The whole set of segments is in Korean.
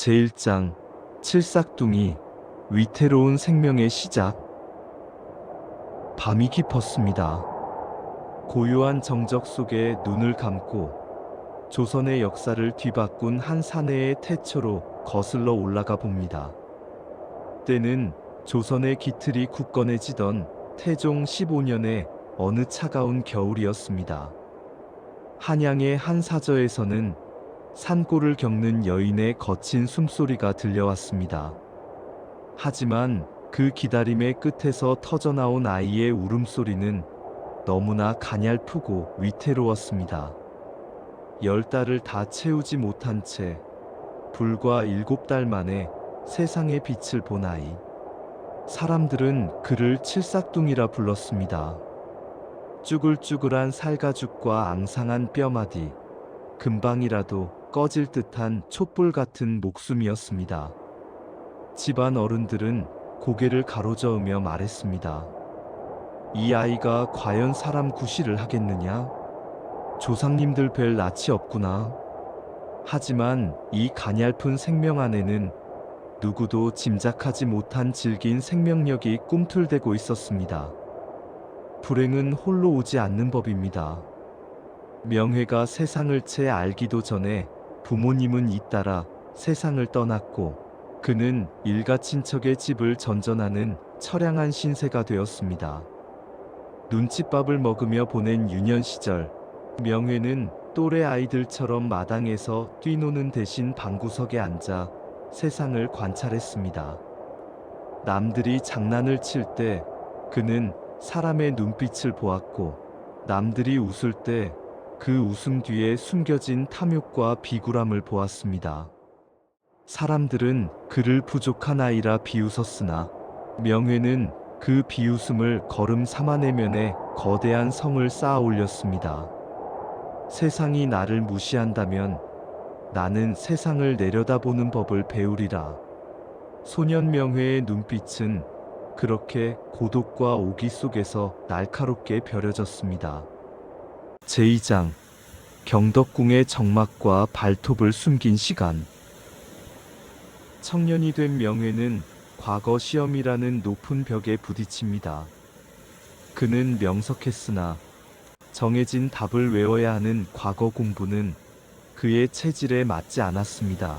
제1장 칠삭둥이 위태로운 생명의 시작. 밤이 깊었습니다. 고요한 정적 속에 눈을 감고 조선의 역사를 뒤바꾼 한 사내의 태초로 거슬러 올라가 봅니다. 때는 조선의 기틀이 굳건해지던 태종 15년의 어느 차가운 겨울이었습니다. 한양의 한 사저에서는 산골을 겪는 여인의 거친 숨소리가 들려왔습니다. 하지만 그 기다림의 끝에서 터져나온 아이의 울음소리는 너무나 가냘프고 위태로웠습니다. 10달을 다 채우지 못한 채 불과 7달 만에 세상의 빛을 본 아이. 사람들은 그를 칠삭둥이라 불렀습니다. 쭈글쭈글한 살가죽과 앙상한 뼈마디, 금방이라도 꺼질 듯한 촛불 같은 목숨이었습니다. 집안 어른들은 고개를 가로저으며 말했습니다. 이 아이가 과연 사람 구실을 하겠느냐? 조상님들 뵐 낯이 없구나. 하지만 이 가냘픈 생명 안에는 누구도 짐작하지 못한 질긴 생명력이 꿈틀대고 있었습니다. 불행은 홀로 오지 않는 법입니다. 명회가 세상을 채 알기도 전에 부모님은 잇따라 세상을 떠났고 그는 일가 친척의 집을 전전하는 처량한 신세가 되었습니다. 눈칫밥을 먹으며 보낸 유년 시절, 명회는 또래 아이들처럼 마당에서 뛰노는 대신 방구석에 앉아 세상을 관찰했습니다. 남들이 장난을 칠 때 그는 사람의 눈빛을 보았고, 남들이 웃을 때 그 웃음 뒤에 숨겨진 탐욕과 비굴함을 보았습니다. 사람들은 그를 부족한 아이라 비웃었으나 명회는 그 비웃음을 걸음 3만 내면에 거대한 성을 쌓아 올렸습니다. 세상이 나를 무시한다면 나는 세상을 내려다보는 법을 배우리라. 소년 명회의 눈빛은 그렇게 고독과 오기 속에서 날카롭게 벼려졌습니다. 제2장 경덕궁의 정막과 발톱을 숨긴 시간. 청년이 된 명회는 과거 시험이라는 높은 벽에 부딪힙니다. 그는 명석했으나 정해진 답을 외워야 하는 과거 공부는 그의 체질에 맞지 않았습니다.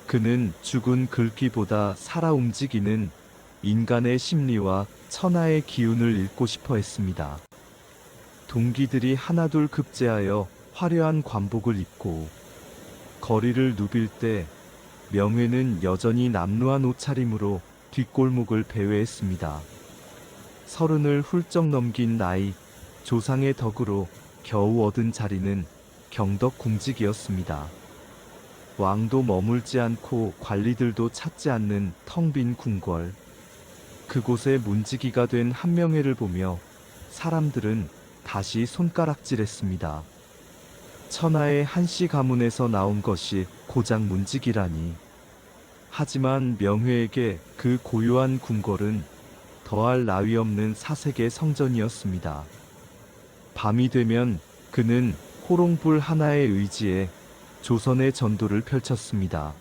그는 죽은 글귀보다 살아 움직이는 인간의 심리와 천하의 기운을 읽고 싶어 했습니다. 동기들이 하나둘 급제하여 화려한 관복을 입고 거리를 누빌 때 명회는 여전히 남루한 옷차림으로 뒷골목을 배회했습니다. 30을 훌쩍 넘긴 나이, 조상의 덕으로 겨우 얻은 자리는 경덕궁직이었습니다. 왕도 머물지 않고 관리들도 찾지 않는 텅 빈 궁궐. 그곳에 문지기가 된 한명회를 보며 사람들은 다시 손가락질했습니다. 천하의 한씨 가문에서 나온 것이 고작 문지기라니. 하지만 명회에게 그 고요한 궁궐은 더할 나위 없는 사색의 성전이었습니다. 밤이 되면 그는 호롱불 하나의 의지에 조선의 전도를 펼쳤습니다.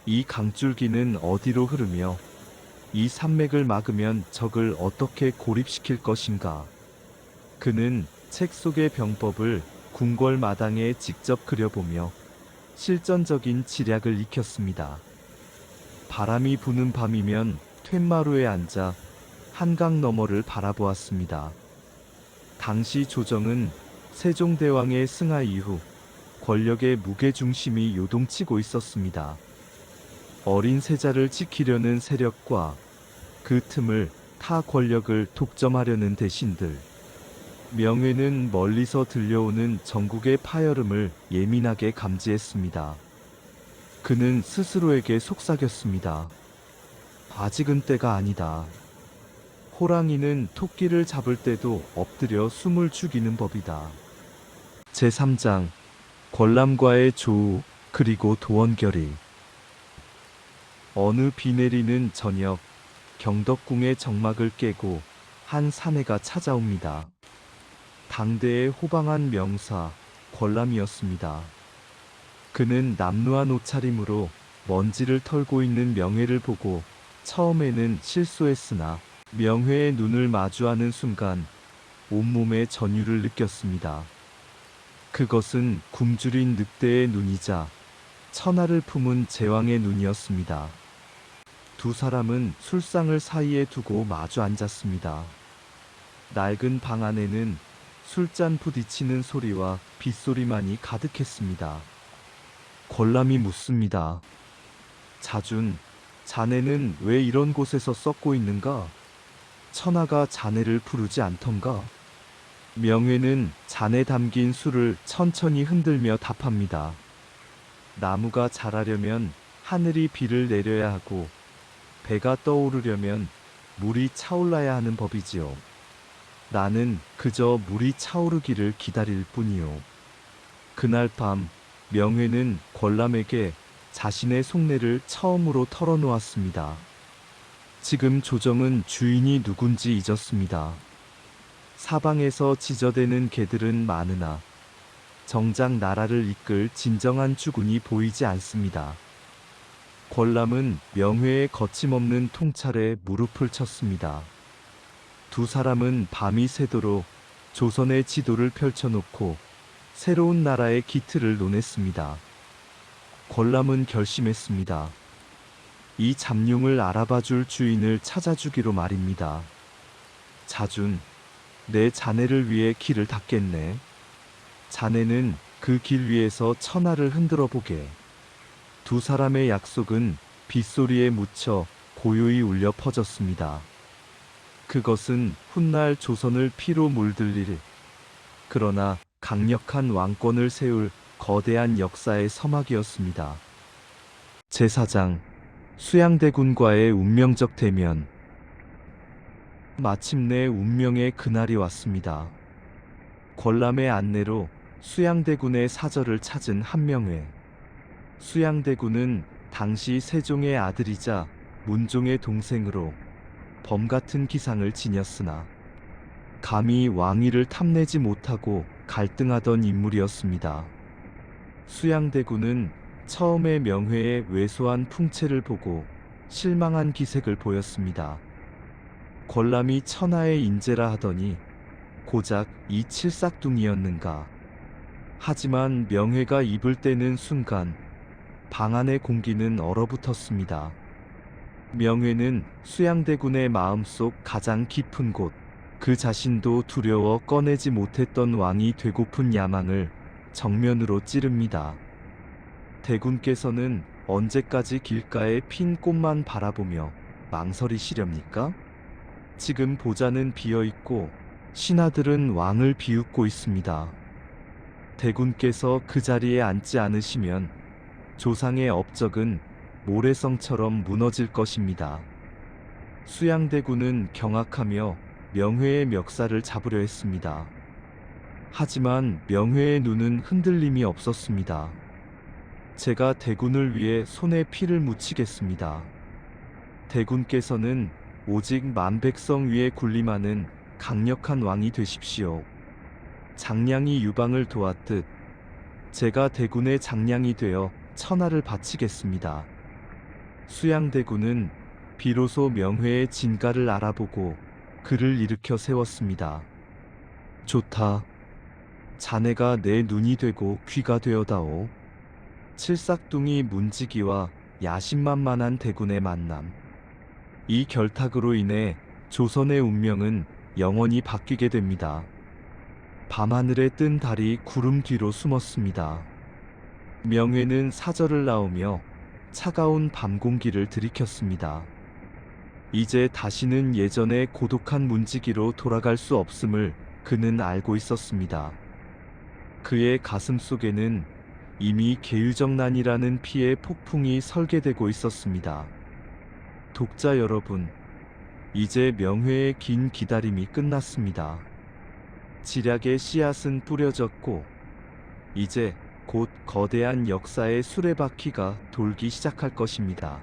이 강줄기는 어디로 흐르며 이 산맥을 막으면 적을 어떻게 고립시킬 것인가. 그는 책 속의 병법을 궁궐 마당에 직접 그려보며 실전적인 지략을 익혔습니다. 바람이 부는 밤이면 툇마루에 앉아 한강 너머를 바라보았습니다. 당시 조정은 세종대왕의 승하 이후 권력의 무게중심이 요동치고 있었습니다. 어린 세자를 지키려는 세력과 그 틈을 타 권력을 독점하려는 대신들. 명회는 멀리서 들려오는 전국의 파열음을 예민하게 감지했습니다. 그는 스스로에게 속삭였습니다. 아직은 때가 아니다. 호랑이는 토끼를 잡을 때도 엎드려 숨을 죽이는 법이다. 제3장 권람과의 조우 그리고 도원결의. 어느 비 내리는 저녁, 경덕궁의 정막을 깨고 한 사내가 찾아옵니다. 당대의 호방한 명사 권람이었습니다. 그는 남루한 옷차림으로 먼지를 털고 있는 명회를 보고 처음에는 실수했으나 명회의 눈을 마주하는 순간 온몸에 전율을 느꼈습니다. 그것은 굶주린 늑대의 눈이자 천하를 품은 제왕의 눈이었습니다. 두 사람은 술상을 사이에 두고 마주 앉았습니다. 낡은 방 안에는 술잔 부딪히는 소리와 빗소리만이 가득했습니다. 권람이 묻습니다. 자준, 자네는 왜 이런 곳에서 썩고 있는가? 천하가 자네를 부르지 않던가? 명회는 잔에 담긴 술을 천천히 흔들며 답합니다. 나무가 자라려면 하늘이 비를 내려야 하고 배가 떠오르려면 물이 차올라야 하는 법이지요. 나는 그저 물이 차오르기를 기다릴 뿐이요. 그날 밤 명회는 권람에게 자신의 속내를 처음으로 털어놓았습니다. 지금 조정은 주인이 누군지 잊었습니다. 사방에서 지저대는 개들은 많으나 정작 나라를 이끌 진정한 주군이 보이지 않습니다. 권람은 명회의 거침없는 통찰에 무릎을 쳤습니다. 두 사람은 밤이 새도록 조선의 지도를 펼쳐놓고 새로운 나라의 기틀을 논했습니다. 권람은 결심했습니다. 이 잠룡을 알아봐줄 주인을 찾아주기로 말입니다. 자준, 내 자네를 위해 길을 닦겠네. 자네는 그 길 위에서 천하를 흔들어 보게. 두 사람의 약속은 빗소리에 묻혀 고요히 울려 퍼졌습니다. 그것은 훗날 조선을 피로 물들일, 그러나 강력한 왕권을 세울 거대한 역사의 서막이었습니다. 제4장 수양대군과의 운명적 대면. 마침내 운명의 그날이 왔습니다. 권람의 안내로 수양대군의 사절을 찾은 한명회. 수양대군은 당시 세종의 아들이자 문종의 동생으로 범같은 기상을 지녔으나 감히 왕위를 탐내지 못하고 갈등하던 인물이었습니다. 수양대군은 처음에 명회의 왜소한 풍채를 보고 실망한 기색을 보였습니다. 권람이 천하의 인재라 하더니 고작 이 칠삭둥이였는가. 하지만 명회가 입을 떼는 순간 방 안의 공기는 얼어붙었습니다. 명회는 수양대군의 마음속 가장 깊은 곳, 그 자신도 두려워 꺼내지 못했던 왕이 되고픈 야망을 정면으로 찌릅니다. 대군께서는 언제까지 길가에 핀 꽃만 바라보며 망설이시렵니까? 지금 보좌는 비어있고 신하들은 왕을 비웃고 있습니다. 대군께서 그 자리에 앉지 않으시면 조상의 업적은 모래성처럼 무너질 것입니다. 수양대군은 경악하며 명회의 멱살을 잡으려 했습니다. 하지만 명회의 눈은 흔들림이 없었습니다. 제가 대군을 위해 손에 피를 묻히겠습니다. 대군께서는 오직 만백성 위에 군림하는 강력한 왕이 되십시오. 장량이 유방을 도왔듯 제가 대군의 장량이 되어 천하를 바치겠습니다. 수양대군은 비로소 명회의 진가를 알아보고 그를 일으켜 세웠습니다. 좋다. 자네가 내 눈이 되고 귀가 되어다오. 칠삭둥이 문지기와 야심만만한 대군의 만남. 이 결탁으로 인해 조선의 운명은 영원히 바뀌게 됩니다. 밤하늘에 뜬 달이 구름 뒤로 숨었습니다. 명회는 사절을 나오며 차가운 밤 공기를 들이켰습니다. 이제 다시는 예전의 고독한 문지기로 돌아갈 수 없음을 그는 알고 있었습니다. 그의 가슴 속에는 이미 계유정난이라는 피의 폭풍이 설계되고 있었습니다. 독자 여러분, 이제 명회의 긴 기다림이 끝났습니다. 지략의 씨앗은 뿌려졌고 이제 곧 거대한 역사의 수레바퀴가 돌기 시작할 것입니다.